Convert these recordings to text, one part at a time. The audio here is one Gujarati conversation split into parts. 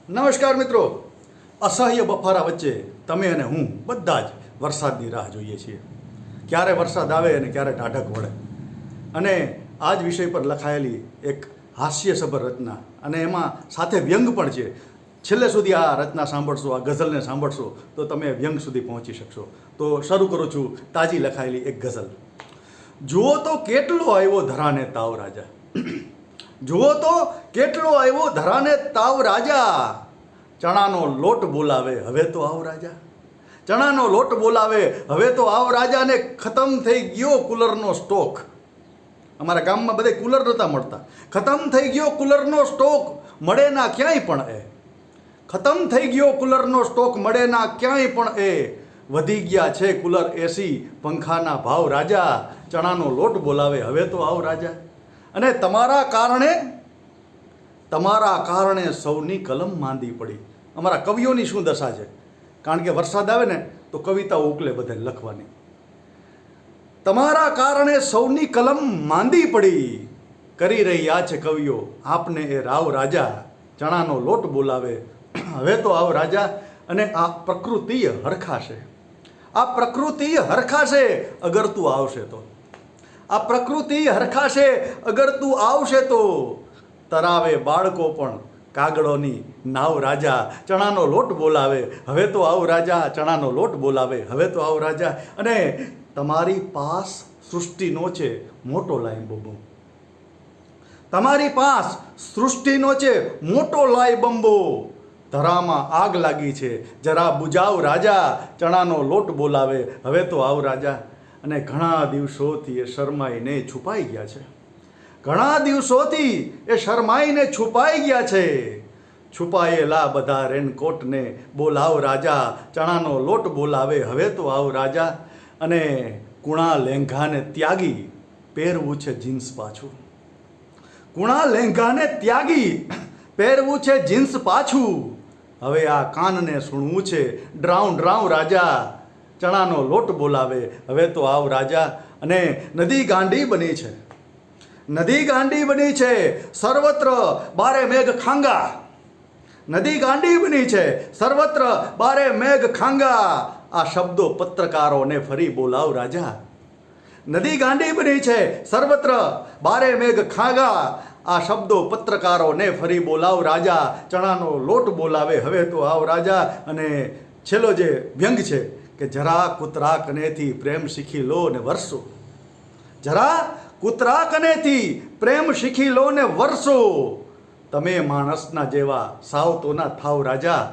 નમસ્કાર મિત્રો, અસહ્ય બફારા વચ્ચે તમે અને હું બધા જ વરસાદની રાહ જોઈએ છીએ. ક્યારે વરસાદ આવે અને ક્યારે ટાઢક વળે. અને આ જ વિષય પર લખાયેલી એક હાસ્યસભર રચના, અને એમાં સાથે વ્યંગ પણ છે. છેલ્લે સુધી આ રચના સાંભળશો, આ ગઝલને સાંભળશો તો તમે વ્યંગ સુધી પહોંચી શકશો. તો શરૂ કરું છું તાજી લખાયેલી એક ગઝલ. જુઓ તો કેટલો આવ્યો ધરાને તાવ રાજા, જુઓ તો કેટલો આવ્યો ધરાને તાવ રાજા, ચણાનો લોટ બોલાવે હવે તો આવ રાજા, ચણાનો લોટ બોલાવે હવે તો આવ રાજા. ને ખતમ થઈ ગયો કુલરનો સ્ટોક. અમારા ગામમાં બધે કુલર નહોતા મળતા. ખતમ થઈ ગયો કુલરનો સ્ટોક, મળે ના ક્યાંય પણ એ. ખતમ થઈ ગયો કુલરનો સ્ટોક, મળે ના ક્યાંય પણ એ. વધી ગયા છે કુલર એસી પંખાના ભાવ રાજા, ચણાનો લોટ બોલાવે હવે તો આવ રાજા. અને તમારા કારણે સૌની કલમ માંદી પડી. અમારા કવિઓની શું દશા છે, કારણ કે વરસાદ આવે ને તો કવિતાઓ ઉકલે બધે લખવાની. તમારા કારણે સૌની કલમ માંદી પડી, કરી રહ્યા છે કવિઓ આપને એ રાવ રાજા, ચણાનો લોટ બોલાવે હવે તો આવ રાજા. અને આ પ્રકૃતિએ હરખાશે, આ પ્રકૃતિ હરખાશે અગર તું આવશે તો, આ પ્રકૃતિ હરખાશે અગર તું આવશે તો. તરાવે બાળકો પણ કાગળોની નાવ રાજા, ચણાનો લોટ બોલાવે હવે તો આવ રાજા, ચણાનો લોટ બોલાવે હવે તો આવ રાજા. અને તમારી પાસ સૃષ્ટિનો છે મોટો લાઈ બંબો, તમારી પાસ સૃષ્ટિનો છે મોટો લાઈ બંબો. ધરામાં આગ લાગી છે જરા બુજાવ રાજા, ચણાનો લોટ બોલાવે હવે તો આવ રાજા. અને ઘણા દિવસોથી એ શરમાઈને છુપાઈ ગયા છે, ઘણા દિવસોથી એ શરમાઈને છુપાઈ ગયા છે. છુપાયેલા બધા રેનકોટને બોલાવ રાજા, ચણાનો લોટ બોલાવે હવે તો આવ રાજા. અને કુણા લેંઘાને ત્યાગી પહેરવું છે જીન્સ પાછું, કુણા લેંઘાને ત્યાગી પહેરવું છે જીન્સ પાછું. હવે આ કાનને સુણવું છે ડ્રાઉં ડ્રાઉં રાજા, ચણાનો લોટ બોલાવે હવે તો આવ રાજા. અને નદી ગાંડી બની છે, નદી ગાંડી બની છે સર્વત્ર બારે મેઘ ખાંગા, નદી ગાંડી બની છે સર્વત્ર બારે મેઘ ખાંગા. આ શબ્દો પત્રકારોને ફરી બોલાવ રાજા, નદી ગાંડી બની છે સર્વત્ર બારે મેઘ ખાંગા. આ શબ્દો પત્રકારોને ફરી બોલાવ રાજા, ચણાનો લોટ બોલાવે હવે તો આવ રાજા. અને છેલ્લો જે વ્યંગ છે કે જરા કૂતરા કનેથી પ્રેમ શીખી લો ને વરસો, જરા કૂતરા કનેથી પ્રેમ શીખી લો ને વરસો. તમે માણસના જેવા સાવ તો ના થાવ રાજા,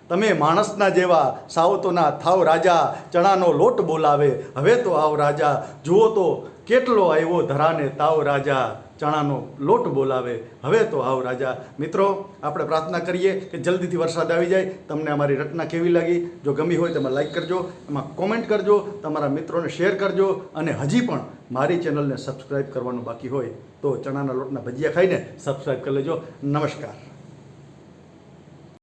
તમે માણસના જેવા સાવ તો ના થાવ રાજા, ચણાનો લોટ બોલાવે હવે તો આવ રાજા. જુઓ તો કેટલો આવ્યો ધરાને તાવ રાજા, ચણાનો લોટ બોલાવે હવે તો આવ રાજા. મિત્રો, આપણે પ્રાર્થના કરીએ કે જલ્દીથી વરસાદ આવી જાય. તમને અમારી રચના કેવી લાગી? જો ગમી હોય તો એમાં લાઈક કરજો, એમાં કોમેન્ટ કરજો, તમારા મિત્રોને શેર કરજો. અને હજી પણ મારી ચેનલને સબસ્ક્રાઈબ કરવાનું બાકી હોય તો ચણાના લોટના ભજીયા ખાઈને સબસ્ક્રાઈબ કરી લેજો. નમસ્કાર.